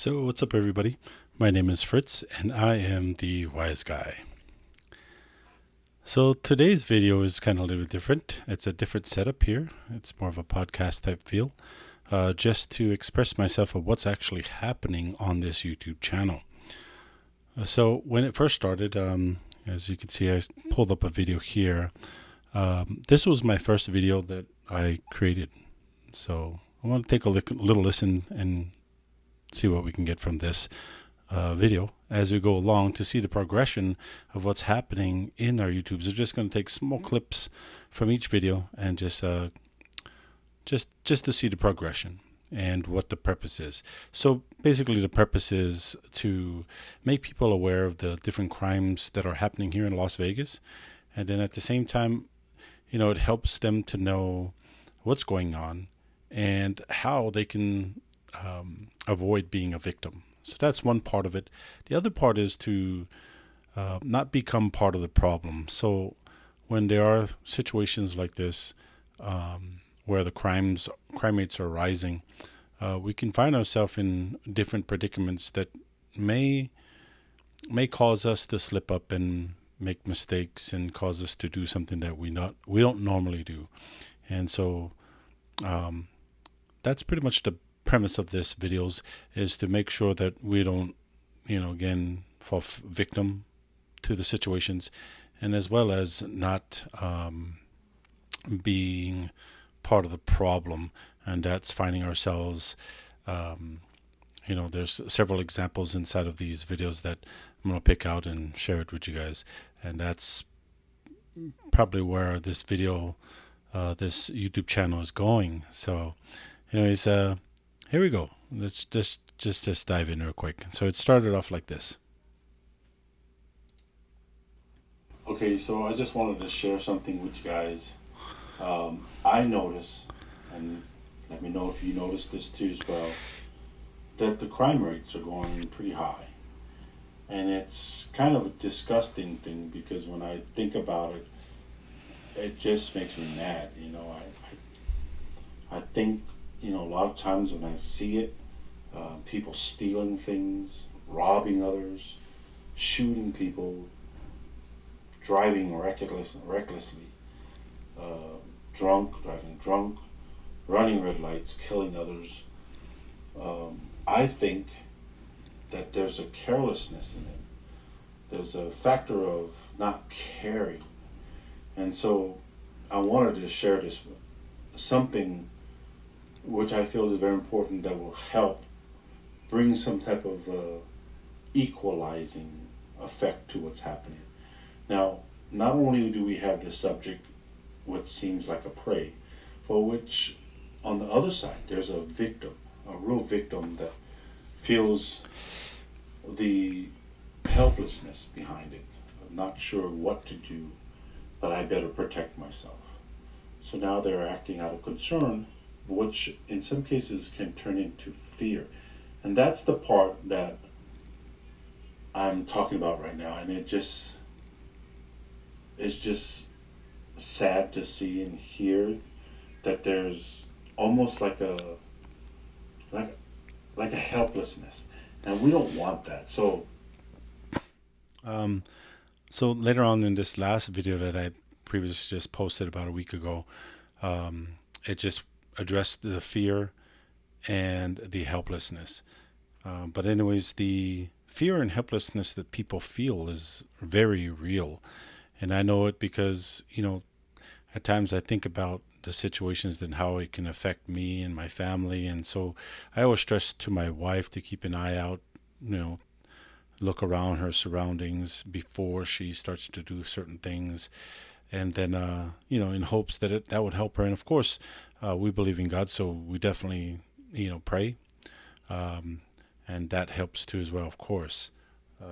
So, what's up, everybody? My name is Fritz, and I am the wise guy. So, today's video is kind of a little bit different. It's a different setup here, it's more of a podcast type feel, just to express myself of what's actually happening on this YouTube channel. So, when it first started, as you can see, I pulled up a video here. This was my first video that I created. So, I want to take a little listen and see what we can get from this video as we go along to see the progression of what's happening in our YouTube. So just going to take small clips from each video and just to see the progression and what the purpose is. So basically the purpose is to make people aware of the different crimes that are happening here in Las Vegas, and then at the same time, it helps them to know what's going on and how they can avoid being a victim. So that's one part of it. The other part is to not become part of the problem. So when there are situations like this, where the crime rates are rising, we can find ourselves in different predicaments that may cause us to slip up and make mistakes and cause us to do something that we don't normally do. And so that's pretty much the premise of this videos, is to make sure that we don't, again, fall victim to the situations, and as well as not being part of the problem. And that's finding ourselves, there's several examples inside of these videos that I'm going to pick out and share it with you guys. And that's probably where this video, this YouTube channel is going. So anyways, here we go. Let's just dive in real quick. So it started off like this. Okay, so I just wanted to share something with you guys. I notice, and let me know if you notice this too as well, that the crime rates are going pretty high. And it's kind of a disgusting thing, because when I think about it, it just makes me mad. I think, a lot of times when I see it, people stealing things, robbing others, shooting people, driving recklessly, driving drunk, running red lights, killing others. I think that there's a carelessness in it. There's a factor of not caring. And so I wanted to share this, something which I feel is very important, that will help bring some type of equalizing effect to what's happening. Now, not only do we have this subject, what seems like a prey, for which on the other side there's a victim, a real victim that feels the helplessness behind it. I'm not sure what to do, but I better protect myself. So now they're acting out of concern, which in some cases can turn into fear. And that's the part that I'm talking about right now. And it's just sad to see and hear that there's almost like a helplessness. And we don't want that. So later on in this last video that I previously just posted about a week ago, it just addressed the fear and the helplessness. But anyways, the fear and helplessness that people feel is very real. And I know it because, at times I think about the situations and how it can affect me and my family. And so I always stress to my wife to keep an eye out, look around her surroundings before she starts to do certain things. And then, in hopes that that would help her. And of course, we believe in God, so we definitely, pray. And that helps too as well, of course.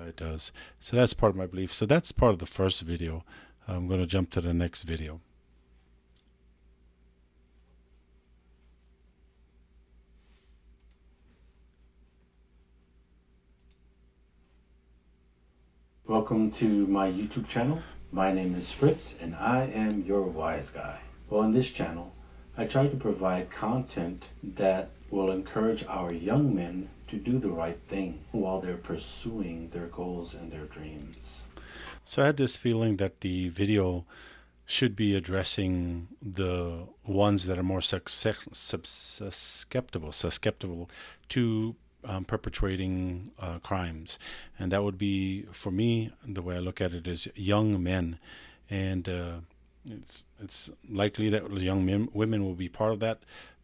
It does. So that's part of my belief. So that's part of the first video. I'm going to jump to the next video. Welcome to my YouTube channel. My name is Fritz, and I am your wise guy. Well, on this channel, I try to provide content that will encourage our young men to do the right thing while they're pursuing their goals and their dreams. So I had this feeling that the video should be addressing the ones that are more susceptible to perpetrating crimes, and that would be, for me, the way I look at it is young men, and it's likely that women will be part of that.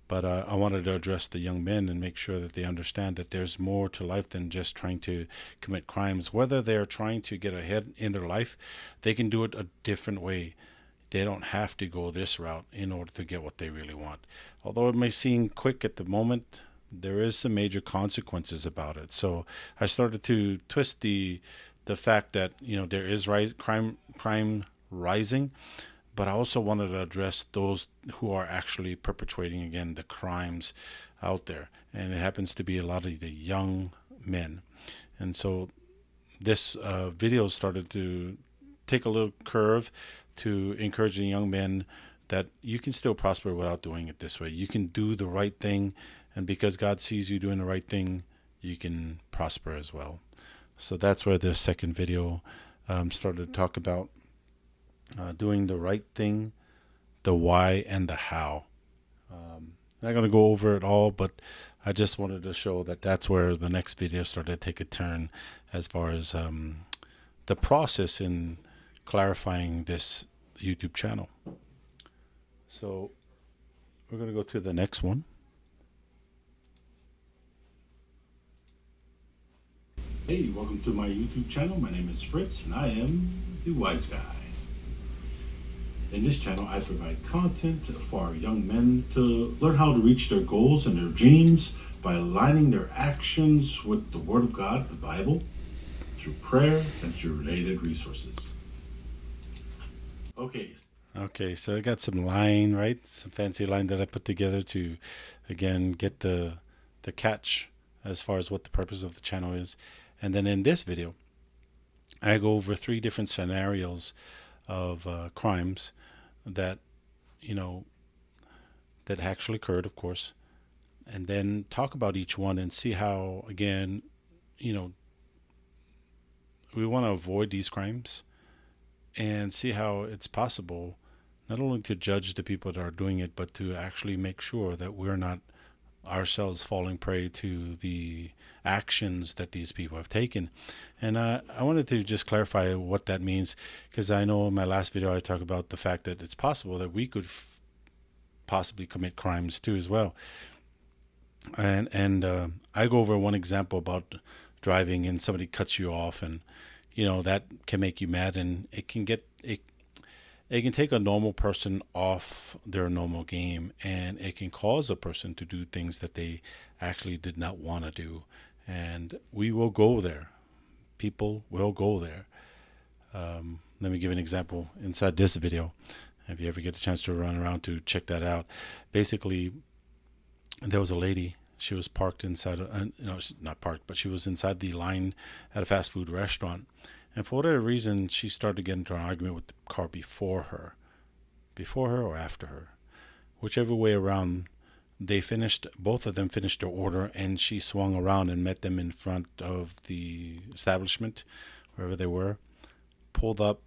But I wanted to address the young men and make sure that they understand that there's more to life than just trying to commit crimes. Whether they're trying to get ahead in their life, they can do it a different way. They don't have to go this route in order to get what they really want. Although it may seem quick at the moment, there is some major consequences about it. So I started to twist the fact that there is crime rising, but I also wanted to address those who are actually perpetrating again the crimes out there, and it happens to be a lot of the young men. And so this video started to take a little curve to encouraging young men that you can still prosper without doing it this way. You can do the right thing, and because God sees you doing the right thing, you can prosper as well. So that's where this second video started to talk about doing the right thing, the why, and the how. I'm not going to go over it all, but I just wanted to show that that's where the next video started to take a turn as far as the process in clarifying this YouTube channel. So we're going to go to the next one. Hey, welcome to my YouTube channel. My name is Fritz, and I am the Wise Guy. In this channel, I provide content for our young men to learn how to reach their goals and their dreams by aligning their actions with the Word of God, the Bible, through prayer and through related resources. Okay, so I got some line, right? Some fancy line that I put together to, again, get the catch as far as what the purpose of the channel is. And then in this video, I go over 3 different scenarios of crimes that that actually occurred, of course, and then talk about each one and see how, again, we want to avoid these crimes and see how it's possible not only to judge the people that are doing it, but to actually make sure that we're not ourselves falling prey to the actions that these people have taken. And I wanted to just clarify what that means, because I know in my last video I talked about the fact that it's possible that we could possibly commit crimes too as well. And I go over one example about driving and somebody cuts you off, and that can make you mad, and it can take a normal person off their normal game, and it can cause a person to do things that they actually did not want to do. And we will go there. People will go there. Let me give an example inside this video. If you ever get a chance to run around to check that out. Basically, there was a lady. She was parked inside, not parked, but she was inside the line at a fast food restaurant. And for whatever reason, she started to get into an argument with the car before her or after her. Whichever way around, both of them finished their order, and she swung around and met them in front of the establishment, wherever they were, pulled up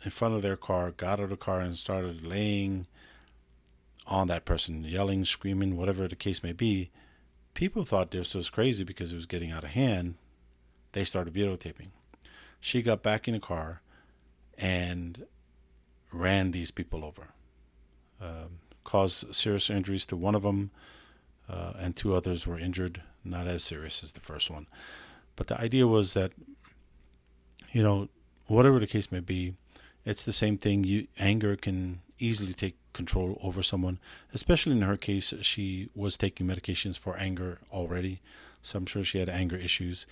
in front of their car, got out of the car, and started laying on that person, yelling, screaming, whatever the case may be. People thought this was crazy because it was getting out of hand. They started videotaping. She got back in the car and ran these people over. Caused serious injuries to one of them, and 2 others were injured, not as serious as the first one. But the idea was that, whatever the case may be, it's the same thing. Anger can easily take control over someone, especially in her case. She was taking medications for anger already, so I'm sure she had anger issues.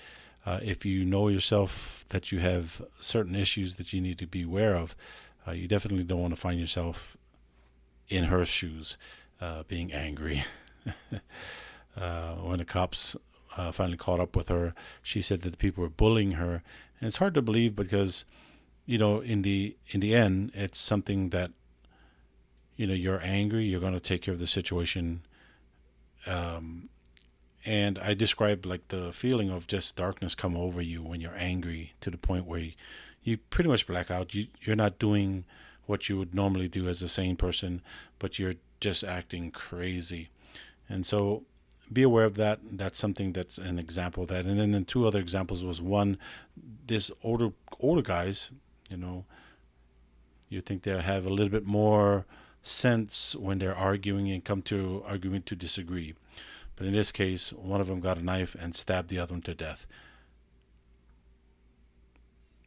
If you know yourself that you have certain issues that you need to be aware of, you definitely don't want to find yourself in her shoes, being angry. When the cops finally caught up with her, she said that the people were bullying her, and it's hard to believe because, in the end, it's something that, you're angry, you're going to take care of the situation, Um, and I described like the feeling of just darkness come over you when you're angry to the point where you pretty much black out. You're not doing what you would normally do as a sane person, but you're just acting crazy. And so be aware of that. That's something that's an example of that. And then two other examples was one, this older guys, you know, you think they have a little bit more sense when they're arguing and come to argument to disagree. But in this case, one of them got a knife and stabbed the other one to death.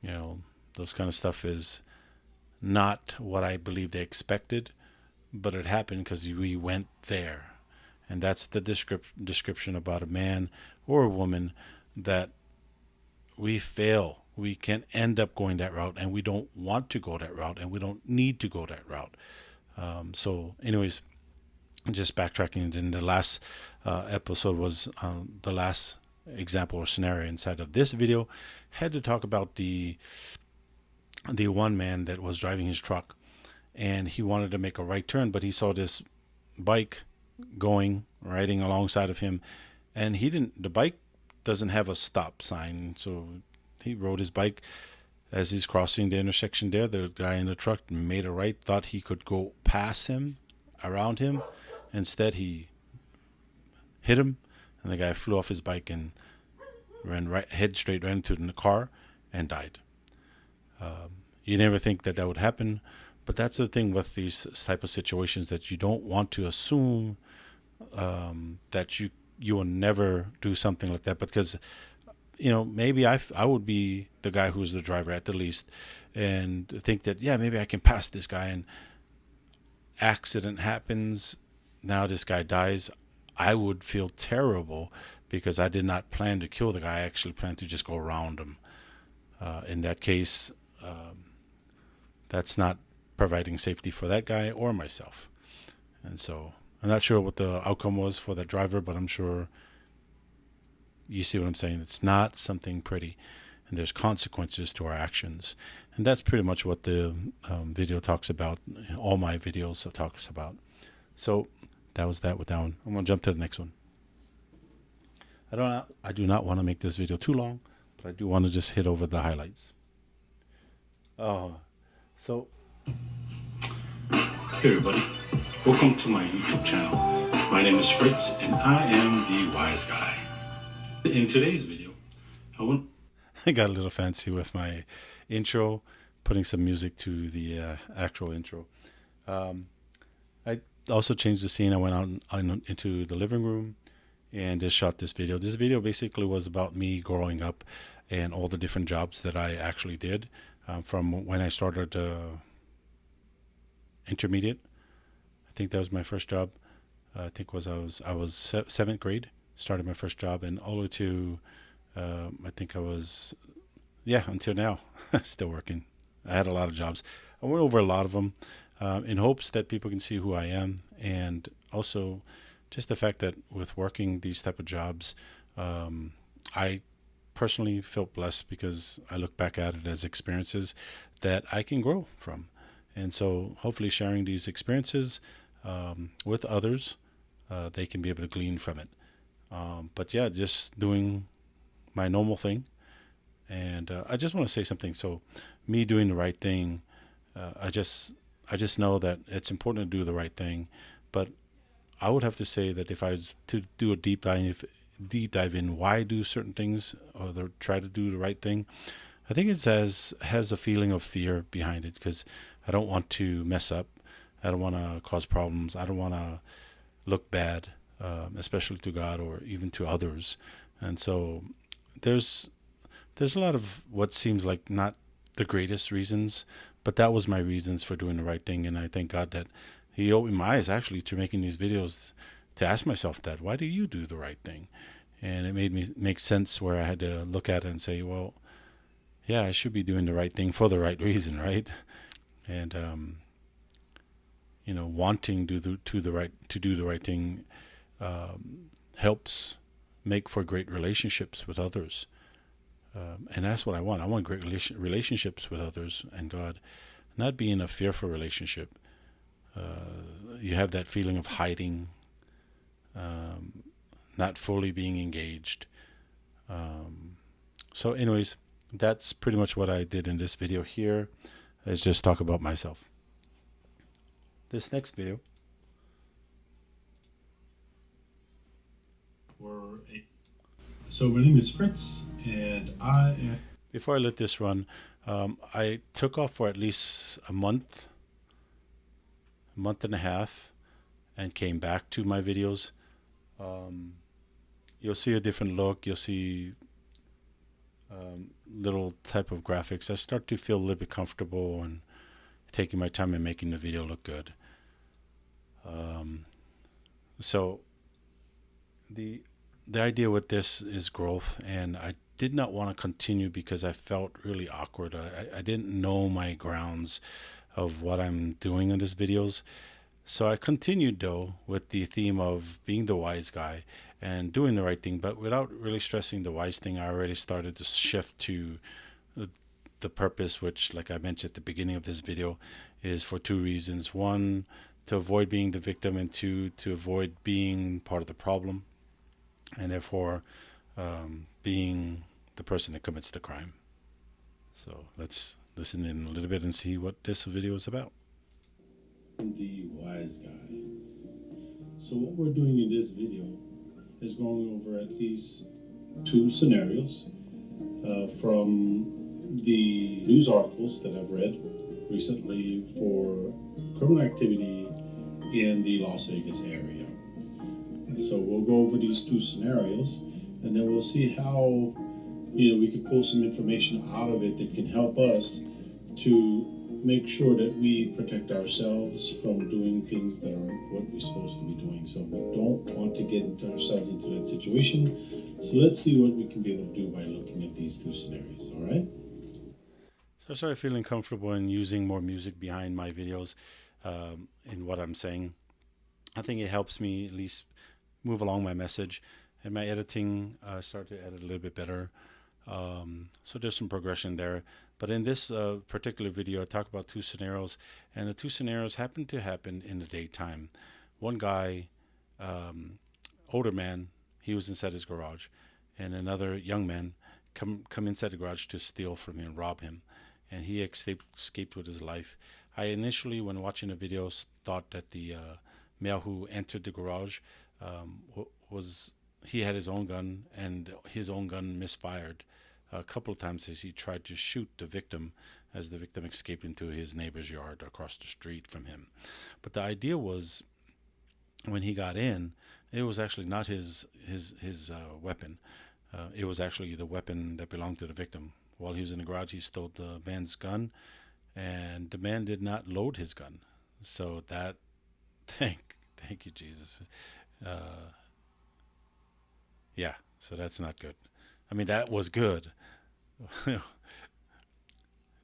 You know, those kind of stuff is not what I believe they expected, but it happened because we went there. And that's the description about a man or a woman that we fail. We can end up going that route, and we don't want to go that route, and we don't need to go that route. So, anyways, just backtracking, in the last episode was the last example or scenario inside of this video had to talk about the one man that was driving his truck, and he wanted to make a right turn, but he saw this bike riding alongside of him, and the bike doesn't have a stop sign, so he rode his bike. As he's crossing the intersection there, the guy in the truck made a right, thought he could go past him, around him. Instead, he hit him, and the guy flew off his bike and ran head straight right into the car and died. You never think that would happen, but that's the thing with these type of situations, that you don't want to assume that you will never do something like that, because maybe I would be the guy who's the driver at the least, and think that maybe I can pass this guy, and accident happens, now this guy dies. I would feel terrible because I did not plan to kill the guy. I actually planned to just go around him. In that case, that's not providing safety for that guy or myself. And so I'm not sure what the outcome was for that driver, but I'm sure you see what I'm saying. It's not something pretty, and there's consequences to our actions. And that's pretty much what the video talks about. All my videos talks about. So that was that with that one. I'm going to jump to the next one. I do not want to make this video too long, but I do want to just hit over the highlights. So, hey everybody, welcome to my YouTube channel. My name is Fritz, and I am the wise guy. In today's video, I got a little fancy with my intro, putting some music to the actual intro. I also changed the scene. I went out into the living room and just shot this video. This video basically was about me growing up and all the different jobs that I actually did, from when I started intermediate. I think that was my first job. I think I was seventh grade, started my first job, and all the way to I think I was until now still working. I had a lot of jobs. I went over a lot of them in hopes that people can see who I am, and also just the fact that with working these type of jobs, I personally felt blessed because I look back at it as experiences that I can grow from. And so hopefully sharing these experiences with others, they can be able to glean from it. But just doing my normal thing. And I just want to say something. So me doing the right thing, I just know that it's important to do the right thing. But I would have to say that if I was to do a deep dive in why I do certain things, or try to do the right thing, I think it has a feeling of fear behind it, because I don't want to mess up. I don't want to cause problems. I don't want to look bad, especially to God or even to others. And so there's a lot of what seems like not the greatest reasons, but that was my reasons for doing the right thing. And I thank God that He opened my eyes actually to making these videos, to ask myself that, why do you do the right thing? And it made me make sense, where I had to look at it and say, well, yeah, I should be doing the right thing for the right reason, right? And wanting to do the right thing helps make for great relationships with others. And that's what I want. I want great relationships with others and God, not be in a fearful relationship. You have that feeling of hiding, um, not fully being engaged. So anyways, that's pretty much what I did in this video here, is just talk about myself. This next video, so my name is Fritz, and I am. before I let this run, I took off for at least a month and a half, and came back to my videos. Um, you'll see a different look. You'll see little type of graphics. I start to feel a little bit comfortable and taking my time and making the video look good. So the the idea with this is growth, and I did not want to continue because I felt really awkward. I didn't know my grounds of what I'm doing in these videos. So I continued though with the theme of being the wise guy and doing the right thing, but without really stressing the wise thing. I already started to shift to the purpose, which, like I mentioned at the beginning of this video, is for two reasons. One, to avoid being the victim, and two, to avoid being part of the problem, and therefore being the person that commits the crime. So let's listen in a little bit and see what this video is about. The wise guy. So what we're doing in this video is going over at least two scenarios from the news articles that I've read recently for criminal activity in the Las Vegas area. So we'll go over these two scenarios, and then we'll see how we can pull some information out of it that can help us to make sure that we protect ourselves from doing things that aren't what we're supposed to be doing. So we don't want to get ourselves into that situation. So let's see what we can be able to do by looking at these two scenarios. All right. So I started feeling comfortable in using more music behind my videos in what I'm saying. I think it helps me at least move along my message, and my editing started to edit a little bit better. So there's some progression there. But in this particular video, I talk about two scenarios, and the two scenarios happen to happen in the daytime. One guy, older man, he was inside his garage, and another young man come inside the garage to steal from him and rob him, and he escaped with his life. I initially, when watching the videos, thought that the male who entered the garage was he had his own gun, and his own gun misfired a couple of times as he tried to shoot the victim, as the victim escaped into his neighbor's yard across the street from him. But the idea was, when he got in, it was actually not his weapon. It was actually the weapon that belonged to the victim. While he was in the garage, he stole the man's gun, and the man did not load his gun. So that, thank you, Jesus. Uh, yeah, so that's not good. I mean, that was good.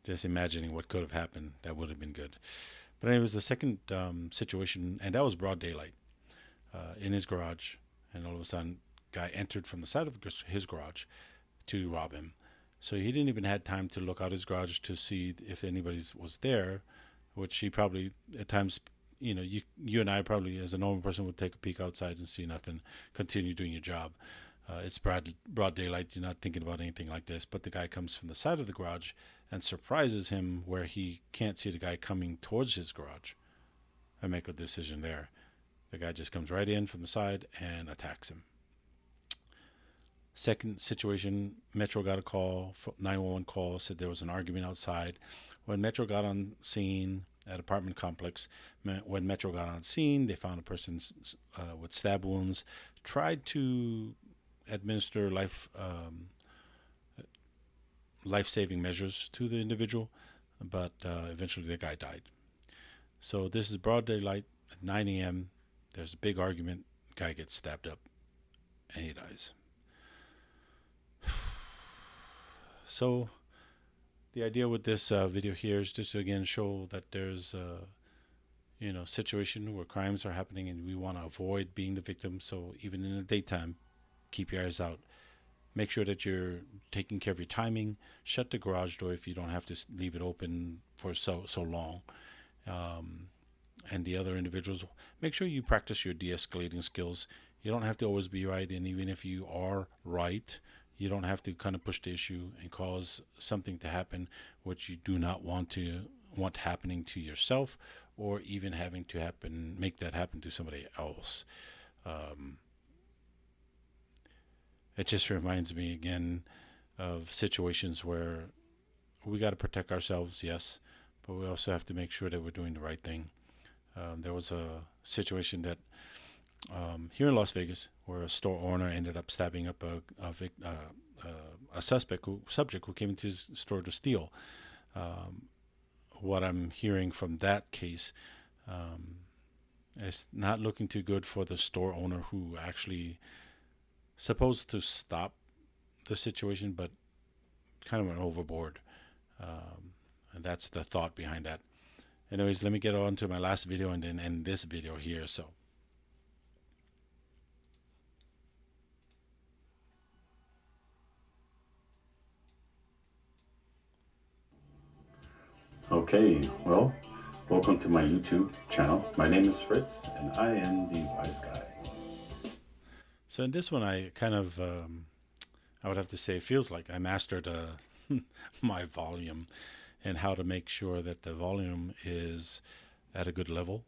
Just imagining what could have happened, that would have been good. But anyways, the second situation, and that was broad daylight, in his garage, and all of a sudden, guy entered from the side of his garage to rob him. So he didn't even had time to look out his garage to see if anybody was there, which he probably at times, you and I probably, as a normal person, would take a peek outside and see nothing, continue doing your job. It's broad daylight. You're not thinking about anything like this. But the guy comes from the side of the garage and surprises him where he can't see the guy coming towards his garage. I make a decision there. The guy just comes right in from the side and attacks him. Second situation, Metro got a call, 911 call, said there was an argument outside. When Metro got on scene at apartment complex, when Metro got on scene, they found a person with stab wounds, tried to administer life-saving measures to the individual, but eventually the guy died. So this is broad daylight at 9 a.m. There's a big argument. Guy gets stabbed up, and he dies. So the idea with this video here is just to again show that there's a situation where crimes are happening, and we want to avoid being the victim. So even in the daytime, keep your eyes out. Make sure that you're taking care of your timing. Shut the garage door if you don't have to leave it open for so long. And the other individuals, make sure you practice your de-escalating skills. You don't have to always be right, and even if you are right, you don't have to kind of push the issue and cause something to happen which you do not want happening to yourself, or even having to make that happen to somebody else. Um, it just reminds me again of situations where we got to protect ourselves, yes, but we also have to make sure that we're doing the right thing. There was a situation that here in Las Vegas where a store owner ended up stabbing up a subject who came into his store to steal. Um, what I'm hearing from that case um, is not looking too good for the store owner who actually supposed to stop the situation, but kind of went overboard. And that's the thought behind that. Anyways, let me get on to my last video and then end this video here. So, okay, well, welcome to my YouTube channel. My name is Fritz, and I am the Wise Guy. So in this one, I kind of, I would have to say, feels like I mastered my volume and how to make sure that the volume is at a good level,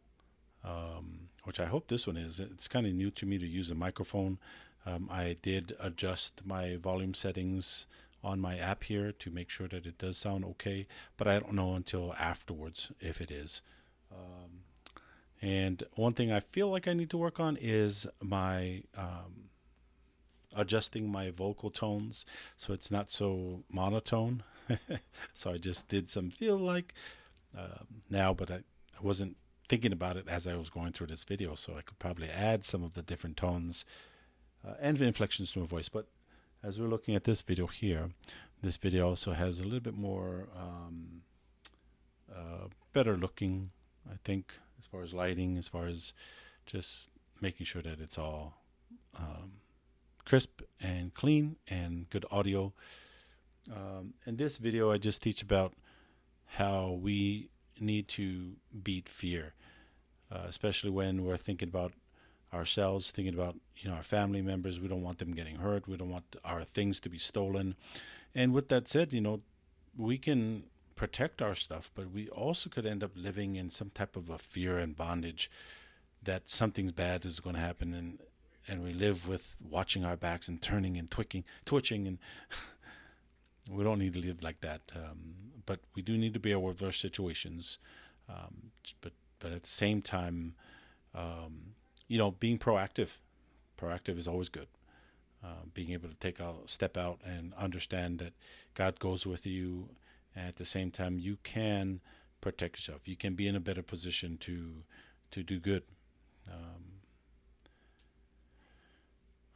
which I hope this one is. It's kind of new to me to use a microphone. I did adjust my volume settings on my app here to make sure that it does sound okay, but I don't know until afterwards if it is. And one thing I feel like I need to work on is my adjusting my vocal tones so it's not so monotone. So I just did some feel like now, but I wasn't thinking about it as I was going through this video, so I could probably add some of the different tones and inflections to my voice. But as we're looking at this video here, this video also has a little bit more better looking, I think, as far as lighting, as far as just making sure that it's all crisp and clean and good audio. In this video, I just teach about how we need to beat fear, especially when we're thinking about ourselves, thinking about our family members. We don't want them getting hurt. We don't want our things to be stolen. And with that said, we can protect our stuff, but we also could end up living in some type of a fear and bondage that something's bad is going to happen, and we live with watching our backs and turning and twitching, and we don't need to live like that. But we do need to be aware of our situations. But at the same time, being proactive. Proactive is always good. Being able to take a step out and understand that God goes with you, and at the same time, you can protect yourself. You can be in a better position to do good.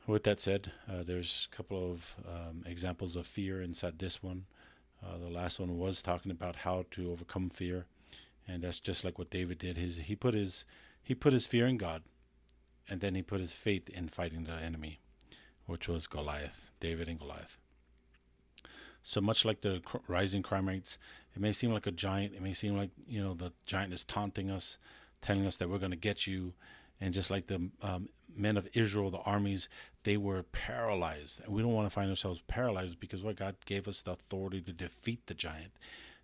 With that said, there's a couple of examples of fear inside this one. The last one was talking about how to overcome fear, and that's just like what David did. He put his fear in God, and then he put his faith in fighting the enemy, which was Goliath, David and Goliath. So much like the rising crime rates, it may seem like a giant. It may seem like the giant is taunting us, telling us that we're going to get you. And just like the men of Israel, the armies, they were paralyzed. And we don't want to find ourselves paralyzed, because God gave us the authority to defeat the giant.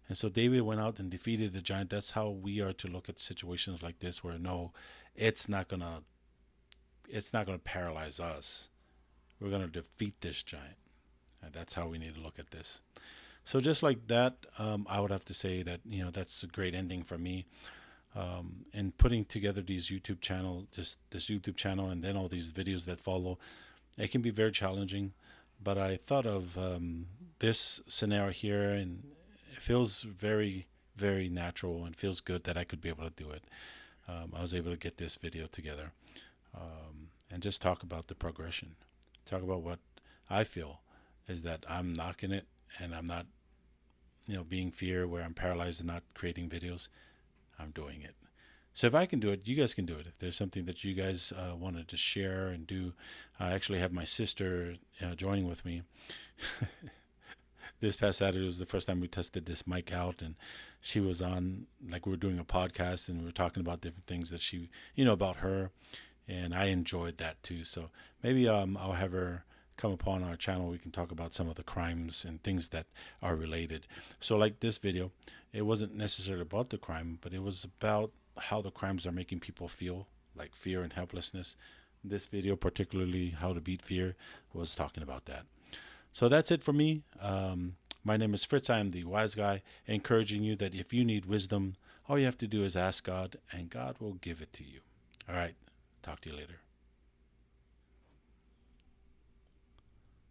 And so David went out and defeated the giant. That's how we are to look at situations like this, where no, it's not gonna paralyze us. We're gonna defeat this giant. And that's how we need to look at this. So just like that, I would have to say that that's a great ending for me. And putting together these YouTube channels, this YouTube channel, and then all these videos that follow, it can be very challenging. But I thought of this scenario here, and it feels very, very natural, and feels good that I could be able to do it. I was able to get this video together and just talk about the progression, talk about what I feel is that I'm knocking it, and I'm not, being fear where I'm paralyzed and not creating videos. I'm doing it. So if I can do it, you guys can do it. If there's something that you guys wanted to share and do, I actually have my sister joining with me. This past Saturday was the first time we tested this mic out, and she was on, like, we were doing a podcast, and we were talking about different things that she, about her. and I enjoyed that too. So maybe I'll have her come upon our channel. We can talk about some of the crimes and things that are related. So like this video, it wasn't necessarily about the crime, but it was about how the crimes are making people feel, like fear and helplessness. This video, particularly how to beat fear, was talking about that. So that's it for me. My name is Fritz. I am the wise guy, encouraging you that if you need wisdom, all you have to do is ask God, and God will give it to you. All right. Talk to you later.